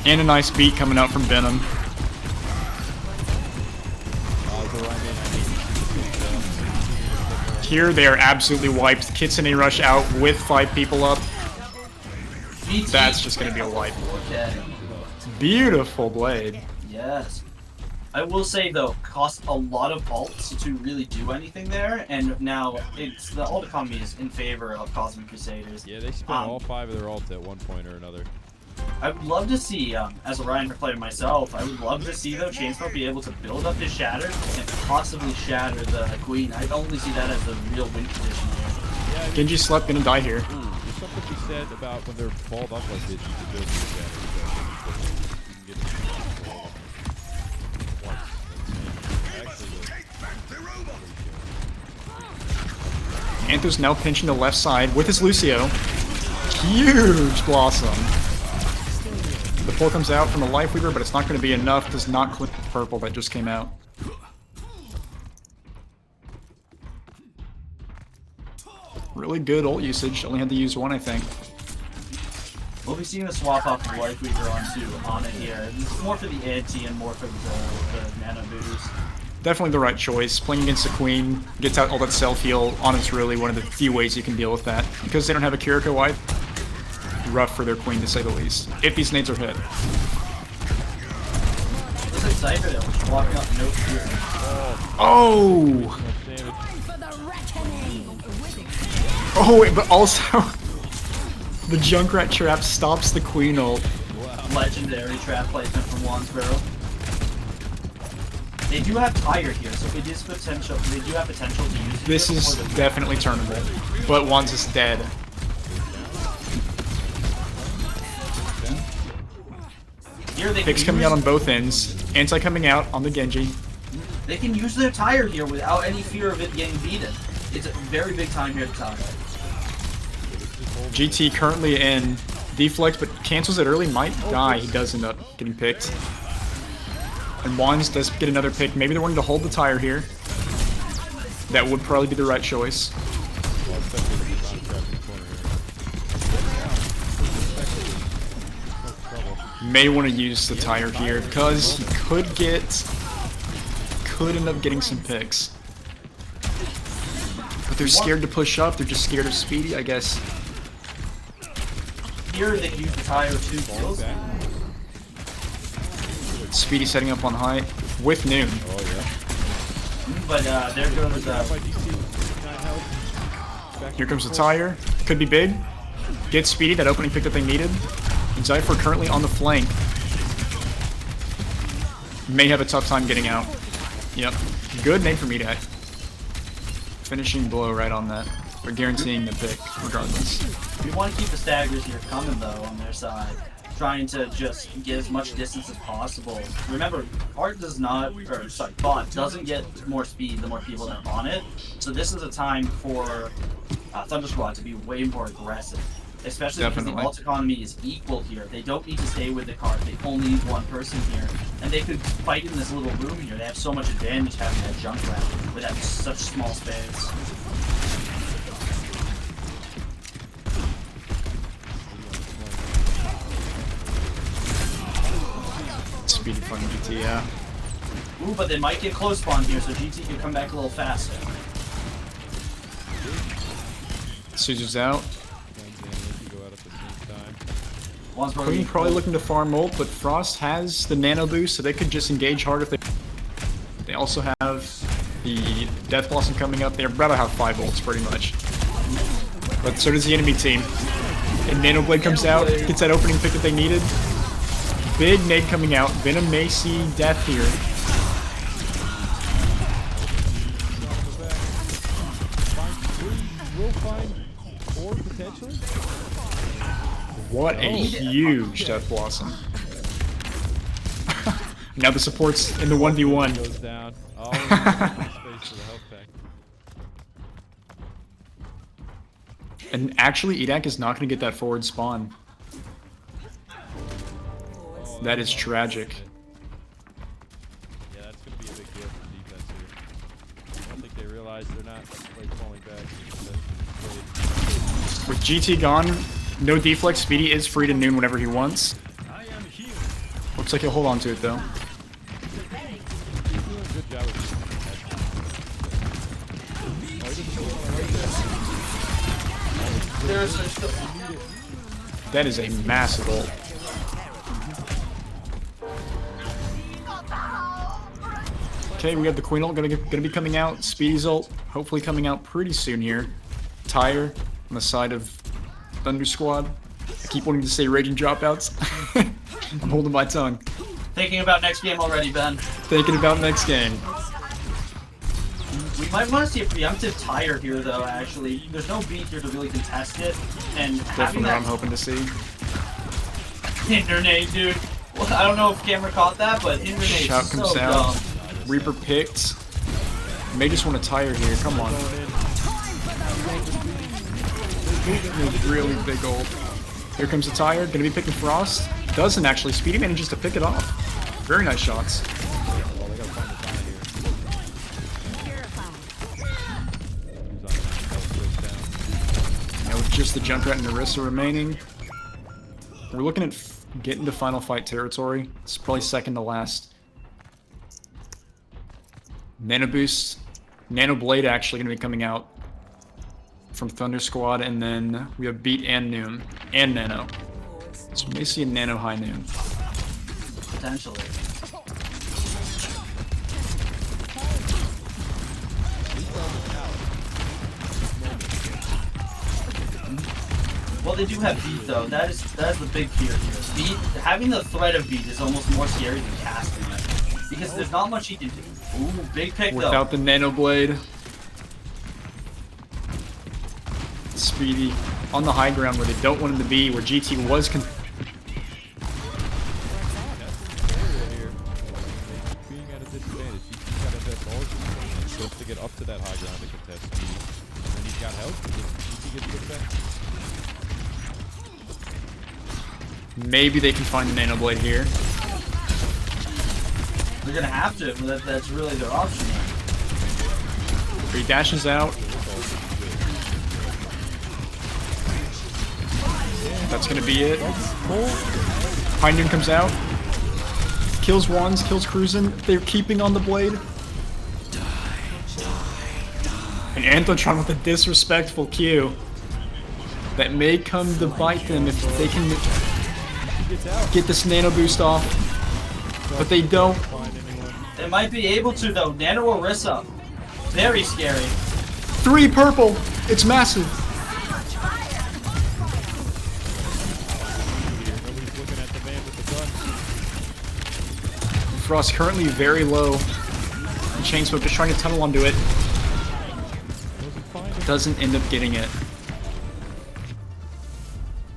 And a nice beat coming out from Venom. Here they are absolutely wiped. Kitsune rush out with 5 people up. That's just going to be a wipe. Okay. Beautiful blade. Yes. I will say though, cost a lot of ults to really do anything there, and now the ult economy is in favor of Cosmic Crusaders. Yeah, they spent all 5 of their ults at one point or another. I would love to see, as a Reinhardt player myself, I would love to see though Chainsmoke be able to build up his shatter and possibly shatter the Queen. I only see that as a real win condition here. Yeah, Genji Slut gonna die here. There's something to be said about when they're balled up like this, you can build your shatter. You can get once. Anthos now pinching the left side with his Lucio. Huge Blossom. The pull comes out from the Life Weaver, but it's not going to be enough. Does not clean the purple that just came out. Really good ult usage. Only had to use one, I think. We'll be seeing the swap off of Life Weaver onto Ana here. It's more for the anti and more for the nano boost. Definitely the right choice. Playing against the Queen, gets out all that self-heal. Ana's really one of the few ways you can deal with that. Because they don't have a Kiriko wipe, rough for their Queen to say the least. If these nades are hit. Looks like Cypher though, just walking up no fear. Oh! Oh, wait, but also the Junkrat trap stops the Queen ult. Legendary trap placement from Wansboro. They do have Tire here, so it is potential. They do have potential to use it. This is definitely turnable, but Wands is dead. Here they Picks coming out on both ends. Anti coming out on the Genji. They can use their Tire here without any fear of it getting beaten. It's a very big time here to Tire. GT currently in deflect, but cancels it early. Might die. He does end up getting picked. And Wands does get another pick. Maybe they're wanting to hold the Tire here. That would probably be the right choice. May want to use the Tire here because he could end up getting some picks. But they're scared to push up. They're just scared of Speedy, I guess. Here they use the Tire 2 kills. Speedy setting up on height with Noon. Oh yeah. But there goes Here comes the Tire. Could be big. Get Speedy, that opening pick that they needed. And Zypher currently on the flank. May have a tough time getting out. Yep. Good name for Medak. Finishing blow right on that. We're guaranteeing the pick, regardless. we want to keep the staggers here coming though on their side. Trying to just get as much distance as possible. Remember, Art does not, or sorry, Bot doesn't get more speed the more people that are on it. So this is a time for Thunder Squad to be way more aggressive. Especially because the ult economy is equal here. They don't need to stay with the card. They only need one person here. And they could fight in this little room here. They have so much advantage having that Junkrat with that such small space. Speedy fun GT, yeah. Ooh, but they might get close spawn here, so GT could come back a little faster. Caesar's out. Queen probably looking to farm ult, but Frost has the nano boost, so they could just engage hard if they... They also have the Death Blossom coming up. They're about to have 5 ults, pretty much. But so does the enemy team. And Nano Blade comes out, gets that opening pick that they needed. Big nade coming out. Venom may see death here. What a huge Death Blossom. Now the support's in the 1v1. Goes down. Oh, space for the health pack. And actually, Edak is not going to get that forward spawn. That is tragic. Yeah, that's going to be a big deal for defense here. I don't think they realize they're not quite falling back. With GT gone, no deflect, Speedy is free to Noon whenever he wants. Looks like he'll hold on to it though. Good job with That is a massive ult. Okay, we have the Queen ult gonna be coming out. Speedy's ult hopefully coming out pretty soon here. Tire on the side of Thunder Squad. I keep wanting to say Raging Dropouts. I'm holding my tongue. Thinking about next game already, Ben. Thinking about next game. We might want to see a preemptive Tire here, though, actually. There's no beat here to really contest it. And having Definitely what that I'm hoping to see. Hindernade, dude. Well, I don't know if camera caught that, but Hindernade Shout is comes so out. dumb. Reaper picked. May just want a Tire here. Come on. Really big ult. Here comes the Tire. Gonna be picking Frost. Doesn't actually. Speedy manages to pick it off. Very nice shots. Well, they gotta find the Diana here. Who's on down. Now with just the Junkrat and Narissa remaining, we're looking at getting to final fight territory. It's probably second to last. Nano Boost, Nano Blade actually going to be coming out from Thunder Squad, and then we have Beat and Noon and Nano. So we may see a Nano High Noon. Potentially. Well, they do have beat though. That is the big fear here. Beat, having the threat of beat is almost more scary than casting it, because there's not much he can do. Ooh, big pick though. Without the Nano Blade. Speedy on the high ground where they don't want him to be, where GT was Being at a disadvantage. He's got to invest all his resources just to get up to that high ground to contest speed. And then he's got help. GT gets put back. Maybe they can find the Nano Blade here. They're gonna have to. That's really their option. He dashes out. That's gonna be it. High Noon comes out. Kills Wands, kills Cruisin. They're keeping on the blade. And Anthotron with a disrespectful Q that may come to bite them if they can get this Nano Boost off. But they don't. They might be able to though. Nano Orisa. Very scary. 3 purple. It's massive. Nobody's looking at the man with the gun. Frost currently very low. And Chainsmoke just trying to tunnel onto it. Doesn't end up getting it.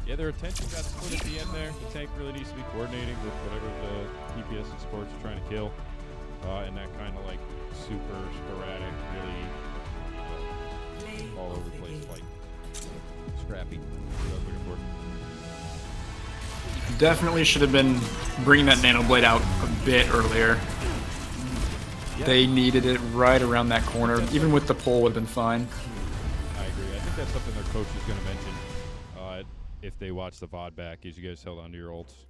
Yeah, their attention got split at the end there. The tank really needs to be coordinating with whatever the DPS and supports are trying to kill. And that kind of like super sporadic, really all over the place, like scrappy. That's what I was looking for. Definitely should have been bringing that Nano Blade out a bit earlier. Yeah. They needed it right around that corner. Even with the pole would have been fine. I agree. I think that's something their coach is going to mention if they watch the VOD back, is you guys held onto your ults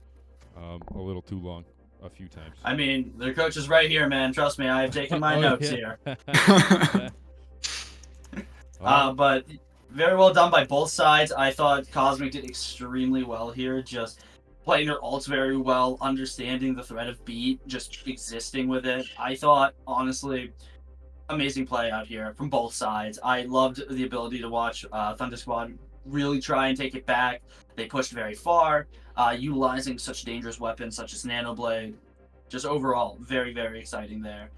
a little too long. A few times. I mean, their coach is right here, man. Trust me, I have taken my notes here. But very well done by both sides. I thought Cosmic did extremely well here, just playing their ults very well, understanding the threat of beat, just existing with it. I thought, honestly, amazing play out here from both sides. I loved the ability to watch Thunder Squad really try and take it back. They pushed very far, utilizing such dangerous weapons such as Nano Blade. Just overall, very, very exciting there.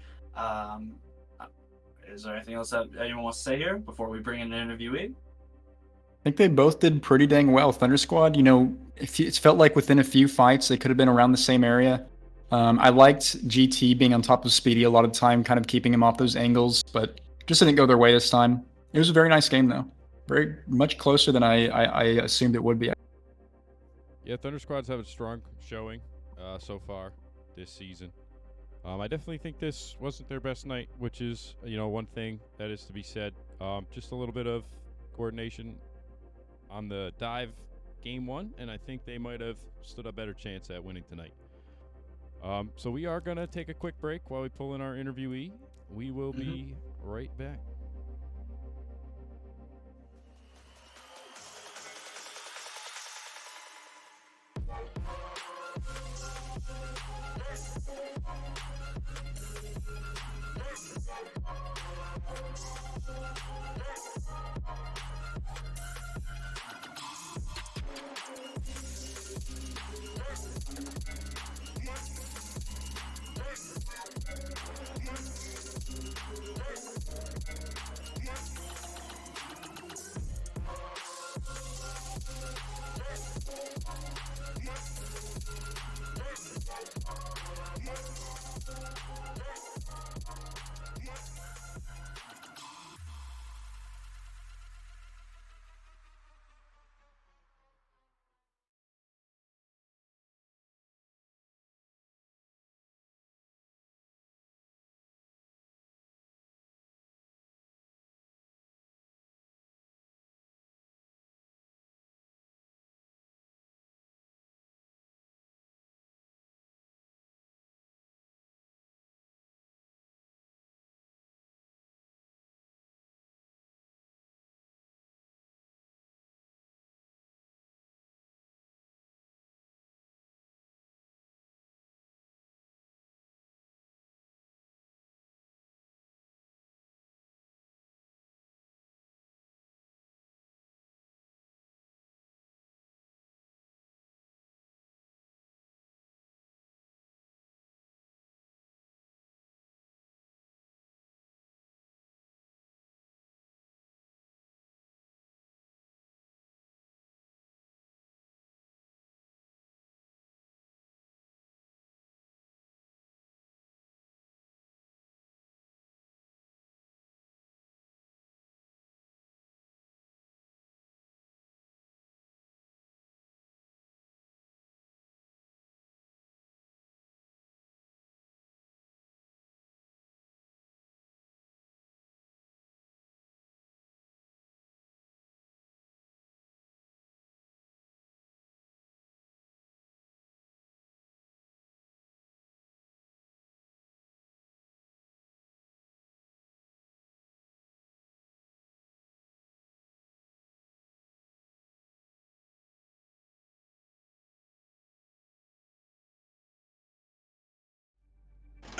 Is there anything else that anyone wants to say here before we bring in an interviewee? I think they both did pretty dang well. Thunder Squad, you know, it felt like within a few fights they could have been around the same area. I liked GT being on top of Speedy a lot of the time, kind of keeping him off those angles, but just didn't go their way this time. It was a very nice game, though. Very much closer than I assumed it would be. Yeah, Thunder Squad's have a strong showing so far this season. I definitely think this wasn't their best night, which is, you know, one thing that is to be said. Just a little bit of coordination on the dive game 1, and I think they might have stood a better chance at winning tonight. So we are going to take a quick break while we pull in our interviewee. We will be right back.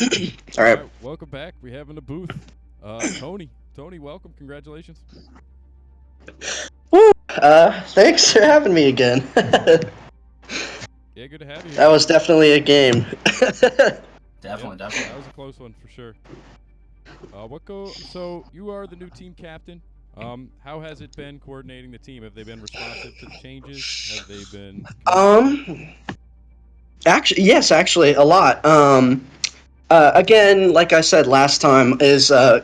All right. Welcome back. We have in the booth Tony. Tony, welcome. Congratulations. Woo! Thanks for having me again. Yeah, good to have you here. That was definitely a game. Definitely. That was a close one for sure. So you are the new team captain. How has it been coordinating the team? Have they been responsive to the changes? Have they been? Actually, a lot. Again, like I said last time,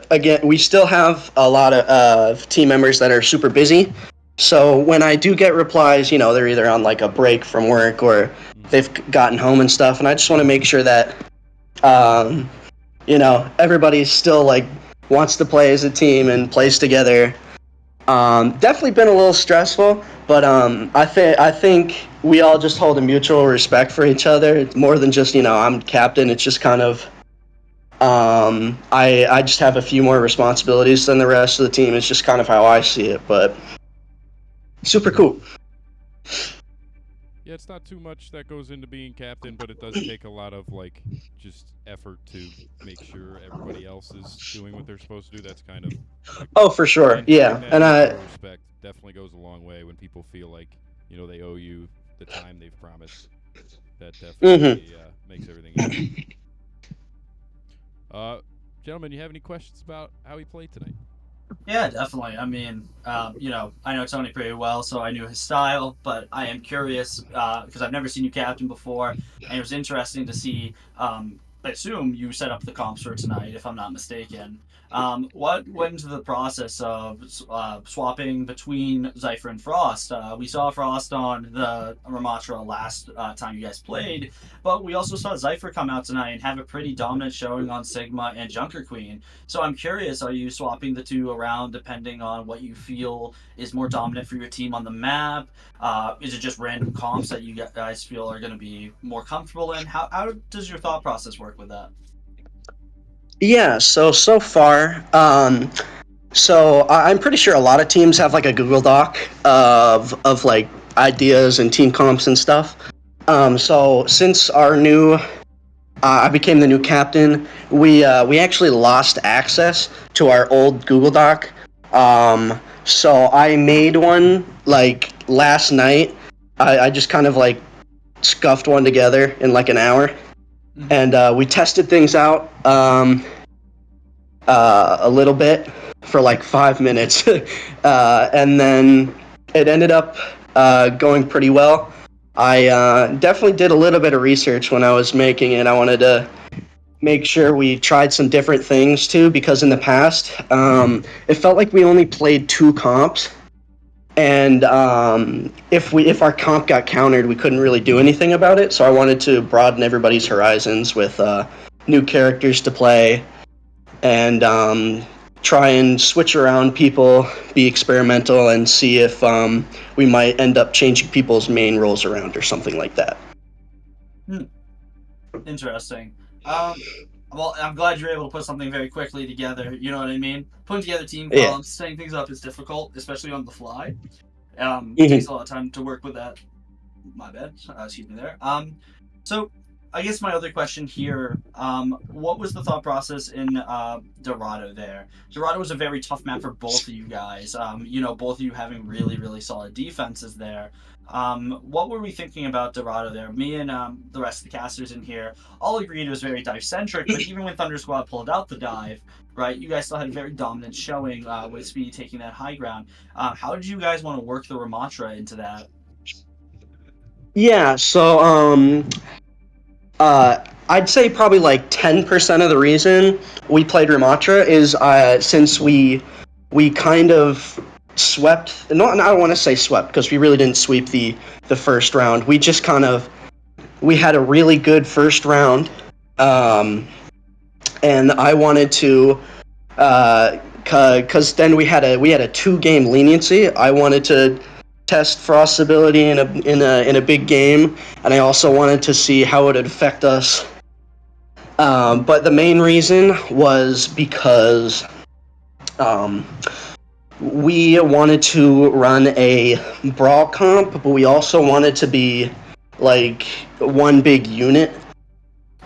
again we still have a lot of team members that are super busy. So when I do get replies, they're either on like a break from work or they've gotten home and stuff, and I just want to make sure that, everybody still like wants to play as a team and plays together. Definitely been a little stressful, but I think we all just hold a mutual respect for each other. It's more than just I'm captain. It's just kind of I just have a few more responsibilities than the rest of the team. It's just kind of how I see it, but super cool. Yeah, it's not too much that goes into being captain, but it does take a lot of just effort to make sure everybody else is doing what they're supposed to do. That's kind of Oh, for sure. Yeah, and respect definitely goes a long way when people feel like they owe you the time they've promised. That definitely makes everything easy. Gentlemen, you have any questions about how he played tonight? Yeah, definitely. I mean, I know Tony pretty well, so I knew his style, but I am curious because I've never seen you captain before, and it was interesting to see. I assume you set up the comps for tonight, if I'm not mistaken. What went into the process of swapping between Zypher and Frost? We saw Frost on the Ramatra last time you guys played, but we also saw Zypher come out tonight and have a pretty dominant showing on Sigma and Junker Queen. So I'm curious, are you swapping the two around depending on what you feel is more dominant for your team on the map? Is it just random comps that you guys feel are going to be more comfortable in? How does your thought process work with that? Yeah, so far, so I'm pretty sure a lot of teams have like a Google Doc of like ideas and team comps and stuff. So since I became the new captain, we actually lost access to our old Google Doc. So I made one like last night. I just kind of like scuffed one together in like an hour, and we tested things out a little bit for like 5 minutes, and then it ended up going pretty well. I definitely did a little bit of research when I was making it. I wanted to make sure we tried some different things too, because in the past, it felt like we only played 2 comps, and if our comp got countered, we couldn't really do anything about it. So I wanted to broaden everybody's horizons with new characters to play, and try and switch around people, be experimental, and see if we might end up changing people's main roles around or something like that. Interesting. Well, I'm glad you're able to put something very quickly together. You know what I mean? Putting together team comps, setting things up is difficult, especially on the fly. It takes a lot of time to work with that. My bad. Excuse me there. So I guess my other question here, what was the thought process in Dorado there? Dorado was a very tough map for both of you guys. Both of you having really, really solid defenses there. What were we thinking about Dorado there? Me and the rest of the casters in here all agreed it was very dive-centric, but even when Thunder Squad pulled out the dive, right, you guys still had a very dominant showing with Speedy taking that high ground. How did you guys want to work the Ramatra into that? Yeah, so I'd say probably like 10% of the reason we played Ramatra is since we kind of swept. No, I don't want to say swept because we really didn't sweep the first round. We just we had a really good first round, and I wanted to, because then we had a 2-game leniency. I wanted to test Frost's ability in a big game, and I also wanted to see how it would affect us. But the main reason was because we wanted to run a brawl comp, but we also wanted to be like one big unit.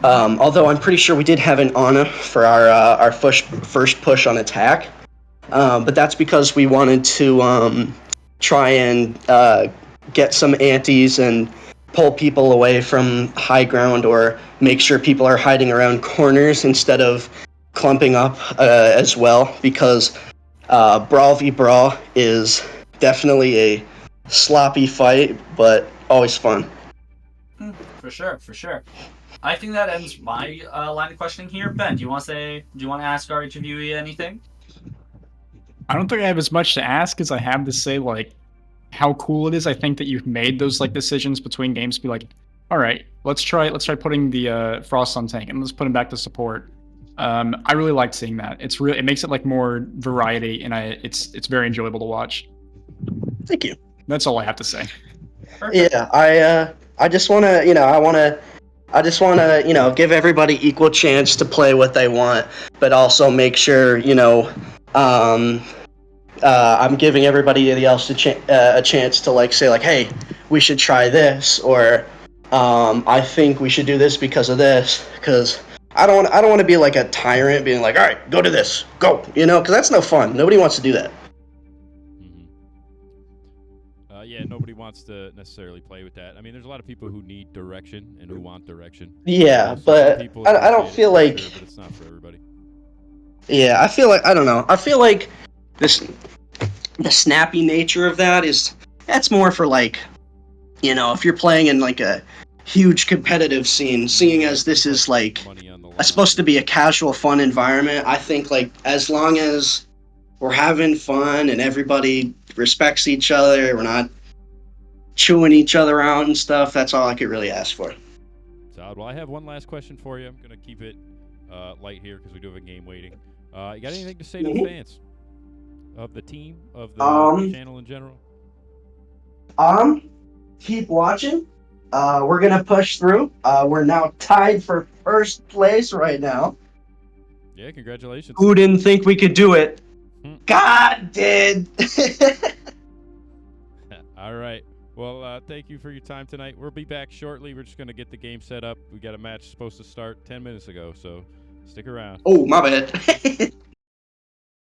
Although I'm pretty sure we did have an Ana for our first push on attack, but that's because we wanted to try and get some antis and pull people away from high ground, or make sure people are hiding around corners instead of clumping up as well, because brawl v brawl is definitely a sloppy fight, but always fun. For sure. I think that ends my line of questioning here. Ben, do you want to ask our interviewee anything? I don't think I have as much to ask as I have to say, like, how cool it is. I think that you've made those like decisions between games to be like, all right, let's try putting the Frost on tank and let's put him back to support. I really liked seeing that. It makes it like more variety, and it's very enjoyable to watch. Thank you. That's all I have to say. Perfect. Yeah, I just want to, I just want to, give everybody equal chance to play what they want, but also make sure, I'm giving everybody else a chance to like say like, hey, we should try this, or I think we should do this because of this, because I don't want to be like a tyrant being like, all right, go to this, go, because that's no fun. Nobody wants to do that. Yeah, nobody wants to necessarily play with that. I mean, there's a lot of people who need direction and who want direction. Yeah, Also, but people I don't appreciate feel it, like. sure, but it's not for everybody. Yeah, I feel like, I don't know. I feel like the snappy nature of that's more for like, if you're playing in like a huge competitive scene, seeing as this is like supposed to be a casual, fun environment. I think like as long as we're having fun and everybody respects each other, we're not chewing each other out and stuff, that's all I could really ask for. Solid. Well, I have one last question for you. I'm going to keep it light here because we do have a game waiting. You got anything to say to the fans of the team, of the channel in general? Keep watching. We're gonna push through. We're now tied for first place right now. Yeah, congratulations. Who didn't think we could do it? God did. All right. Well, thank you for your time tonight. We'll be back shortly. We're just going to get the game set up. We got a match supposed to start 10 minutes ago, so stick around. Oh, my bad.